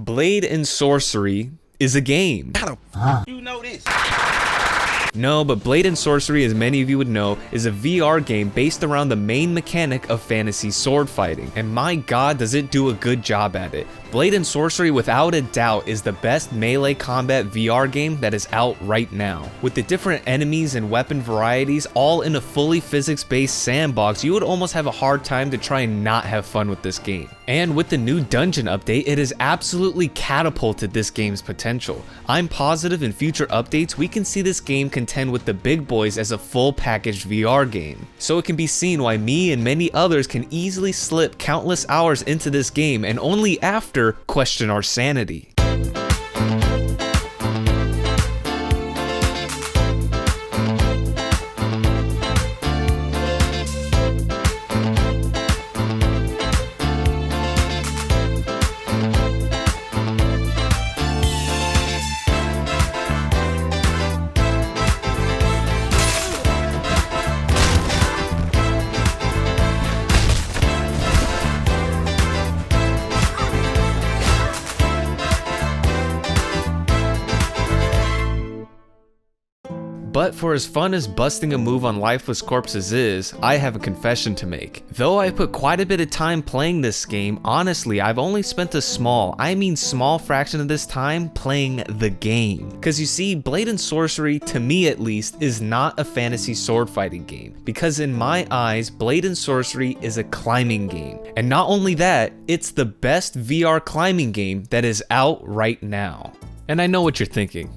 Blade and Sorcery is a game. How the you know this? No, but Blade and Sorcery, as many of you would know, is a VR game based around the main mechanic of fantasy sword fighting. And my god, does it do a good job at it. Blade and Sorcery, without a doubt, is the best melee combat VR game that is out right now. With the different enemies and weapon varieties all in a fully physics-based sandbox, you would almost have a hard time to try and not have fun with this game. And with the new dungeon update, it has absolutely catapulted this game's potential. I'm positive in future updates we can see this game contend with the big boys as a full packaged VR game. So it can be seen why me and many others can easily slip countless hours into this game and only after question our sanity. But for as fun as busting a move on lifeless corpses is, I have a confession to make. Though I put quite a bit of time playing this game, honestly I've only spent a small fraction of this time playing the game. Cause you see, Blade and Sorcery, to me at least, is not a fantasy sword fighting game. Because in my eyes, Blade and Sorcery is a climbing game. And not only that, it's the best VR climbing game that is out right now. And I know what you're thinking.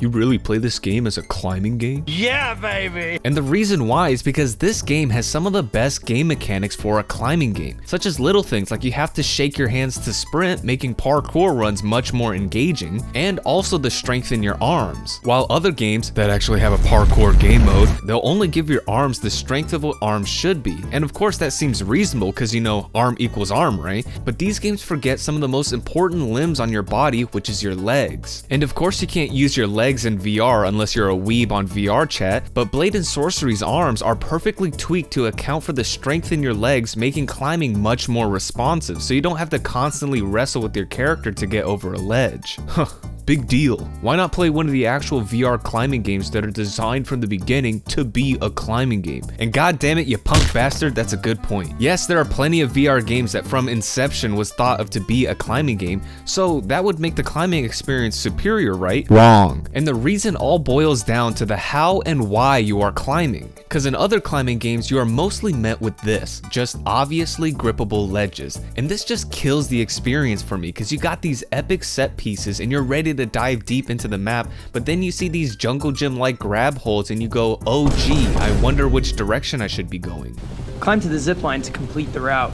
You really play this game as a climbing game? Yeah, baby! And the reason why is because this game has some of the best game mechanics for a climbing game, such as little things like you have to shake your hands to sprint, making parkour runs much more engaging, and also the strength in your arms. While other games that actually have a parkour game mode, they'll only give your arms the strength of what arms should be. And of course that seems reasonable because you know arm equals arm, right? But these games forget some of the most important limbs on your body, which is your legs. And of course you can't use your legs in VR unless you're a weeb on VR chat, but Blade and Sorcery's arms are perfectly tweaked to account for the strength in your legs, making climbing much more responsive, so you don't have to constantly wrestle with your character to get over a ledge. Huh. Big deal. Why not play one of the actual VR climbing games that are designed from the beginning to be a climbing game? And god damn it, you punk bastard, that's a good point. Yes, there are plenty of VR games that from inception was thought of to be a climbing game, so that would make the climbing experience superior, right? Wrong. And the reason all boils down to the how and why you are climbing. Cause in other climbing games, you are mostly met with this, just obviously grippable ledges. And this just kills the experience for me, cause you got these epic set pieces and you're ready to dive deep into the map, but then you see these jungle gym like grab holds and you go, oh gee, I wonder which direction I should be going. Climb to the zip line to complete the route.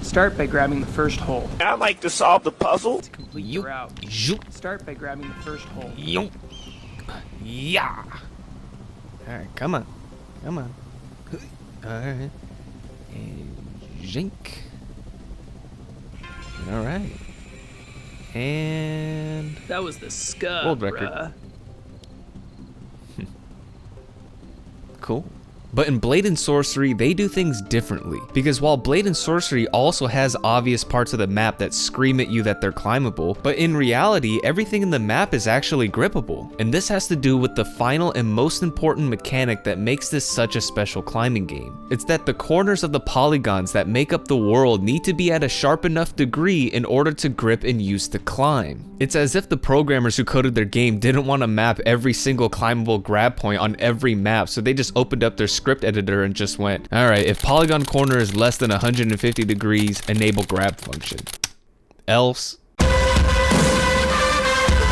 Start by grabbing the first hole. I like to solve the puzzle. To complete the route. Start by grabbing the first hole. Yeah. Alright, come on. Come on. Alright. And jink. Alright. And that was the scud, world record. Bruh. Cool. But in Blade and Sorcery, they do things differently, because while Blade and Sorcery also has obvious parts of the map that scream at you that they're climbable, but in reality, everything in the map is actually grippable. And this has to do with the final and most important mechanic that makes this such a special climbing game. It's that the corners of the polygons that make up the world need to be at a sharp enough degree in order to grip and use to climb. It's as if the programmers who coded their game didn't want to map every single climbable grab point on every map, so they just opened up their script editor and just went, alright, if polygon corner is less than 150 degrees, enable grab function. Else.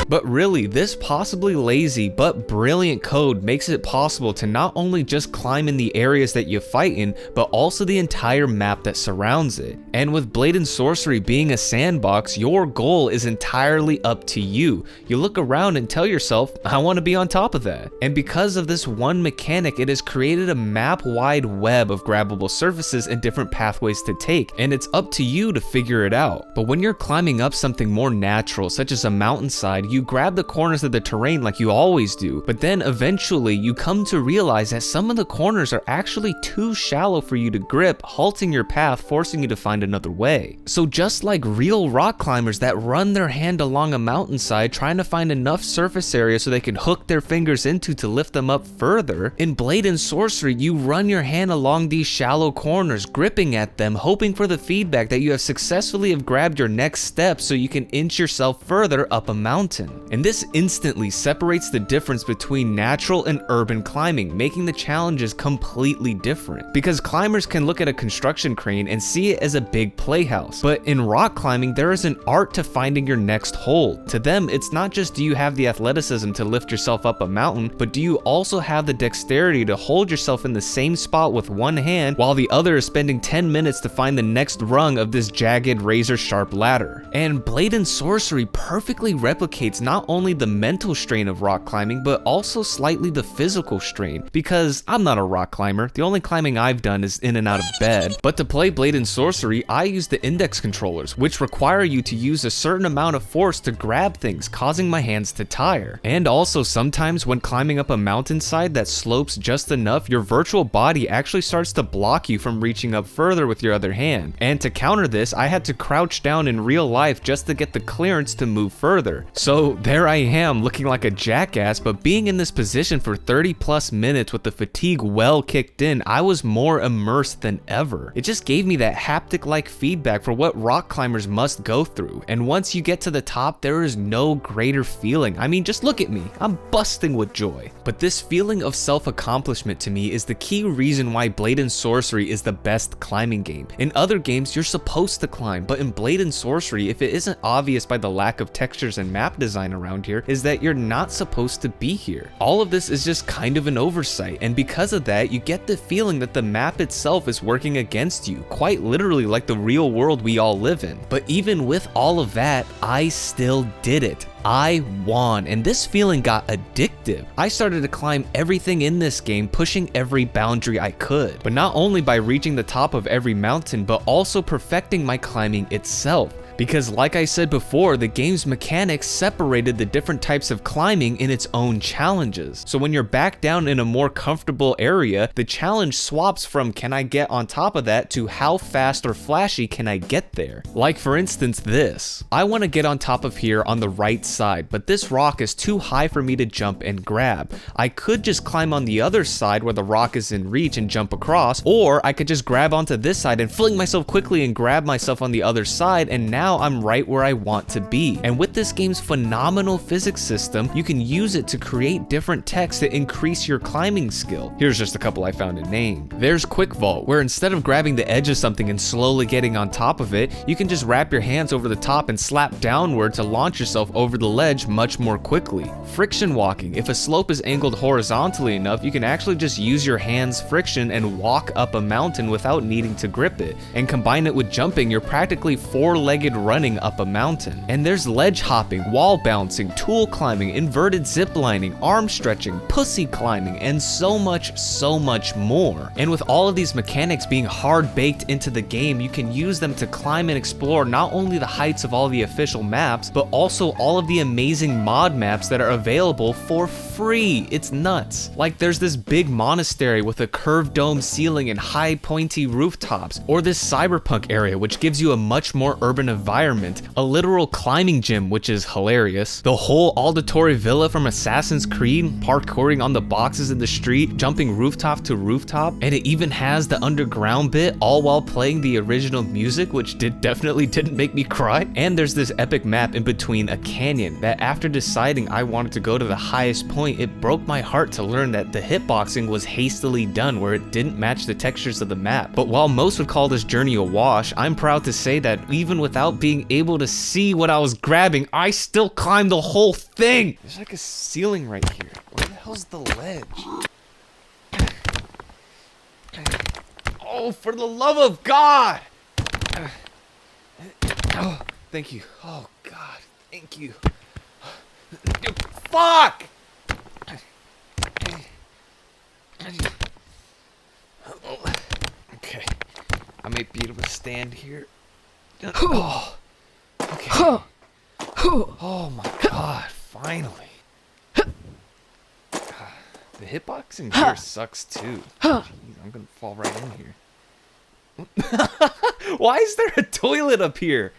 But really, this possibly lazy but brilliant code makes it possible to not only just climb in the areas that you fight in, but also the entire map that surrounds it. And with Blade and Sorcery being a sandbox, your goal is entirely up to you. You look around and tell yourself, I want to be on top of that. And because of this one mechanic, it has created a map-wide web of grabbable surfaces and different pathways to take, and it's up to you to figure it out. But when you're climbing up something more natural, such as a mountainside, you you grab the corners of the terrain like you always do, but then eventually you come to realize that some of the corners are actually too shallow for you to grip, halting your path, forcing you to find another way. So just like real rock climbers that run their hand along a mountainside trying to find enough surface area so they can hook their fingers into to lift them up further, in Blade and Sorcery you run your hand along these shallow corners, gripping at them, hoping for the feedback that you have successfully grabbed your next step so you can inch yourself further up a mountain. And this instantly separates the difference between natural and urban climbing, making the challenges completely different. Because climbers can look at a construction crane and see it as a big playhouse, but in rock climbing there is an art to finding your next hold. To them, it's not just do you have the athleticism to lift yourself up a mountain, but do you also have the dexterity to hold yourself in the same spot with one hand while the other is spending 10 minutes to find the next rung of this jagged razor sharp ladder. And Blade and Sorcery perfectly replicates not only the mental strain of rock climbing, but also slightly the physical strain, because I'm not a rock climber. The only climbing I've done is in and out of bed. But to play Blade and Sorcery, I use the index controllers, which require you to use a certain amount of force to grab things, causing my hands to tire. And also sometimes when climbing up a mountainside that slopes just enough, your virtual body actually starts to block you from reaching up further with your other hand. And to counter this, I had to crouch down in real life just to get the clearance to move further. So there I am looking like a jackass, but being in this position for 30+ minutes with the fatigue well kicked in, I was more immersed than ever. It just gave me that haptic-like feedback for what rock climbers must go through. And once you get to the top, there is no greater feeling. I mean, just look at me, I'm busting with joy. But this feeling of self-accomplishment to me is the key reason why Blade and Sorcery is the best climbing game. In other games, you're supposed to climb, but in Blade and Sorcery, if it isn't obvious by the lack of textures and map design around here, is that you're not supposed to be here. All of this is just kind of an oversight, and because of that, you get the feeling that the map itself is working against you, quite literally like the real world we all live in. But even with all of that, I still did it. I won, and this feeling got addictive. I started to climb everything in this game, pushing every boundary I could, but not only by reaching the top of every mountain, but also perfecting my climbing itself. Because like I said before, the game's mechanics separated the different types of climbing in its own challenges. So when you're back down in a more comfortable area, the challenge swaps from can I get on top of that to how fast or flashy can I get there. Like for instance this. I want to get on top of here on the right side, but this rock is too high for me to jump and grab. I could just climb on the other side where the rock is in reach and jump across, or I could just grab onto this side and fling myself quickly and grab myself on the other side, and now I'm right where I want to be. And with this game's phenomenal physics system, you can use it to create different techs to increase your climbing skill. Here's just a couple I found in name. There's Quick Vault, where instead of grabbing the edge of something and slowly getting on top of it, you can just wrap your hands over the top and slap downward to launch yourself over the ledge much more quickly. Friction walking. If a slope is angled horizontally enough, you can actually just use your hands' friction and walk up a mountain without needing to grip it. And combine it with jumping, you're practically four-legged running up a mountain. And there's ledge hopping, wall bouncing, tool climbing, inverted zip lining, arm stretching, pussy climbing, and so much more. And with all of these mechanics being hard baked into the game, you can use them to climb and explore not only the heights of all the official maps, but also all of the amazing mod maps that are available for free. It's nuts. Like there's this big monastery with a curved dome ceiling and high pointy rooftops, or this cyberpunk area which gives you a much more urban environment, a literal climbing gym which is hilarious, the whole auditory villa from Assassin's Creed, parkouring on the boxes in the street, jumping rooftop to rooftop, and it even has the underground bit all while playing the original music, which definitely didn't make me cry. And there's this epic map in between a canyon that after deciding I wanted to go to the highest point, it broke my heart to learn that the hitboxing was hastily done where it didn't match the textures of the map. But while most would call this journey a wash, I'm proud to say that even without being able to see what I was grabbing, I still climbed the whole thing. There's like a ceiling right here. Where the hell's the ledge? Oh, for the love of God! Oh, thank you. Oh, God. Thank you. Fuck! Okay. I might be able to stand here. Oh. Okay. Oh my God. Finally. The hitboxing here sucks too. Jeez, I'm gonna fall right in here. Why is there a toilet up here?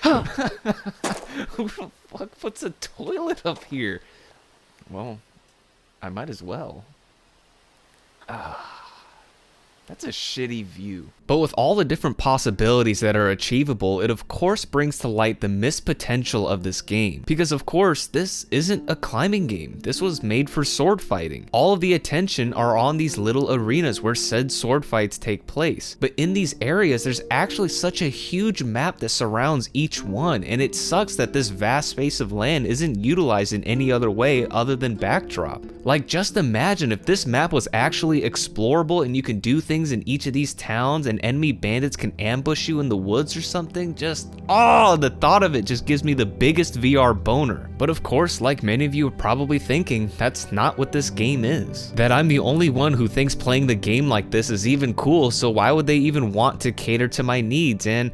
Who the fuck puts a toilet up here? Well, I might as well. That's a shitty view. But with all the different possibilities that are achievable, it of course brings to light the missed potential of this game. Because of course, this isn't a climbing game. This was made for sword fighting. All of the attention are on these little arenas where said sword fights take place. But in these areas, there's actually such a huge map that surrounds each one, and it sucks that this vast space of land isn't utilized in any other way other than backdrop. Like, just imagine if this map was actually explorable and you can do things in each of these towns and enemy bandits can ambush you in the woods or something. Just, the thought of it just gives me the biggest VR boner. But of course, like many of you are probably thinking, that's not what this game is. That I'm the only one who thinks playing the game like this is even cool, so why would they even want to cater to my needs? And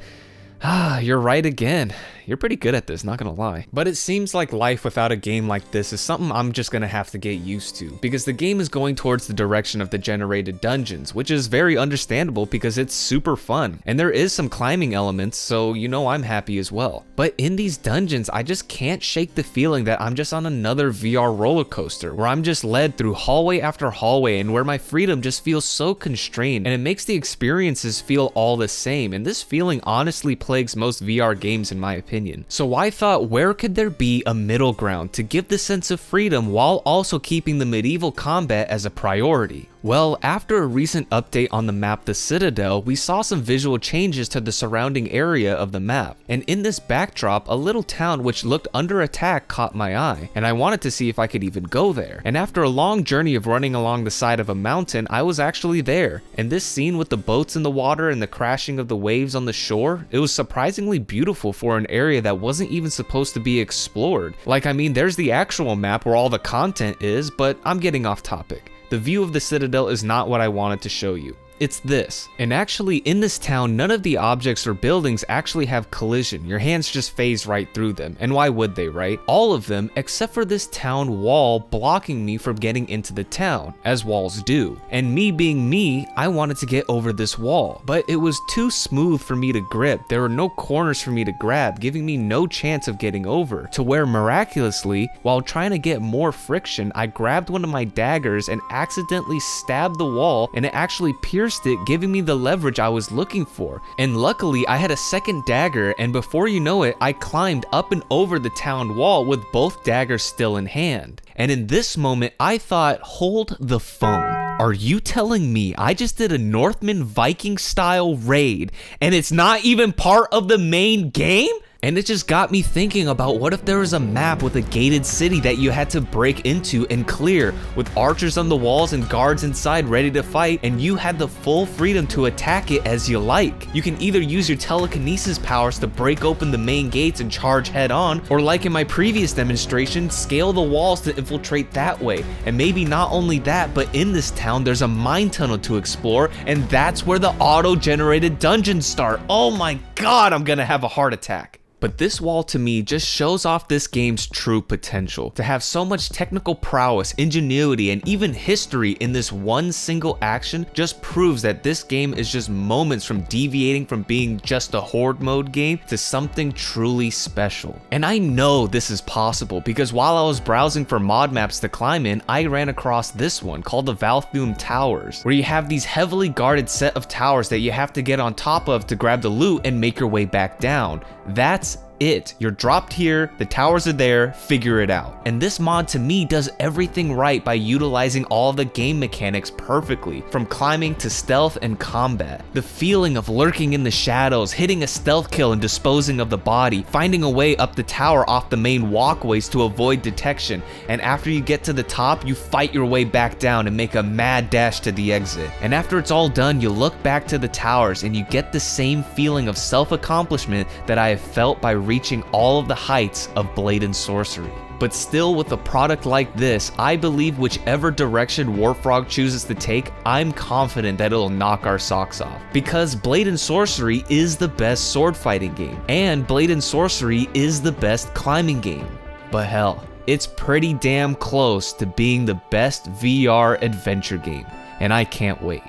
you're right again. You're pretty good at this, not gonna lie. But it seems like life without a game like this is something I'm just gonna have to get used to, because the game is going towards the direction of the generated dungeons, which is very understandable because it's super fun. And there is some climbing elements, so you know I'm happy as well. But in these dungeons, I just can't shake the feeling that I'm just on another VR roller coaster, where I'm just led through hallway after hallway and where my freedom just feels so constrained, and it makes the experiences feel all the same. And this feeling honestly plagues most VR games in my opinion. So I thought, where could there be a middle ground to give the sense of freedom while also keeping the medieval combat as a priority? Well, after a recent update on the map The Citadel, we saw some visual changes to the surrounding area of the map. And in this backdrop, a little town which looked under attack caught my eye, and I wanted to see if I could even go there. And after a long journey of running along the side of a mountain, I was actually there. And this scene with the boats in the water and the crashing of the waves on the shore, it was surprisingly beautiful for an area that wasn't even supposed to be explored. Like, I mean, there's the actual map where all the content is, but I'm getting off topic. The view of the Citadel is not what I wanted to show you. It's this. And actually, in this town, none of the objects or buildings actually have collision. Your hands just phase right through them. And why would they, right? All of them, except for this town wall blocking me from getting into the town, as walls do. And me being me, I wanted to get over this wall. But it was too smooth for me to grip. There were no corners for me to grab, giving me no chance of getting over. To where miraculously, while trying to get more friction, I grabbed one of my daggers and accidentally stabbed the wall, and it actually pierced it, giving me the leverage I was looking for. And luckily, I had a second dagger, and before you know it, I climbed up and over the town wall with both daggers still in hand. And in this moment, I thought, hold the phone. Are you telling me I just did a Northman Viking style raid and it's not even part of the main game? And it just got me thinking about, what if there was a map with a gated city that you had to break into and clear, with archers on the walls and guards inside ready to fight, and you had the full freedom to attack it as you like. You can either use your telekinesis powers to break open the main gates and charge head on, or like in my previous demonstration, scale the walls to infiltrate that way. And maybe not only that, but in this town there's a mine tunnel to explore, and that's where the auto-generated dungeons start. Oh my god, I'm gonna have a heart attack. But this wall to me just shows off this game's true potential. To have so much technical prowess, ingenuity, and even history in this one single action just proves that this game is just moments from deviating from being just a horde mode game to something truly special. And I know this is possible because while I was browsing for mod maps to climb in, I ran across this one called the Valthume Towers, where you have these heavily guarded set of towers that you have to get on top of to grab the loot and make your way back down. That's it. You're dropped here, the towers are there, figure it out. And this mod to me does everything right by utilizing all of the game mechanics perfectly, from climbing to stealth and combat. The feeling of lurking in the shadows, hitting a stealth kill and disposing of the body, finding a way up the tower off the main walkways to avoid detection, and after you get to the top, you fight your way back down and make a mad dash to the exit. And after it's all done, you look back to the towers and you get the same feeling of self-accomplishment that I have felt by reaching all of the heights of Blade and Sorcery. But still, with a product like this, I believe whichever direction Warfrog chooses to take, I'm confident that it'll knock our socks off. Because Blade and Sorcery is the best sword fighting game, and Blade and Sorcery is the best climbing game. But hell, it's pretty damn close to being the best VR adventure game, and I can't wait.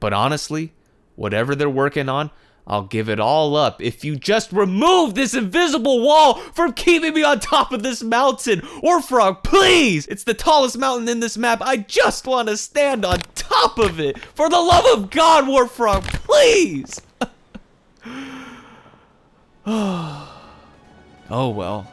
But honestly, whatever they're working on, I'll give it all up if you just remove this invisible wall from keeping me on top of this mountain. Warfrog, please! It's the tallest mountain in this map. I just want to stand on top of it. For the love of God, Warfrog, please! Oh well.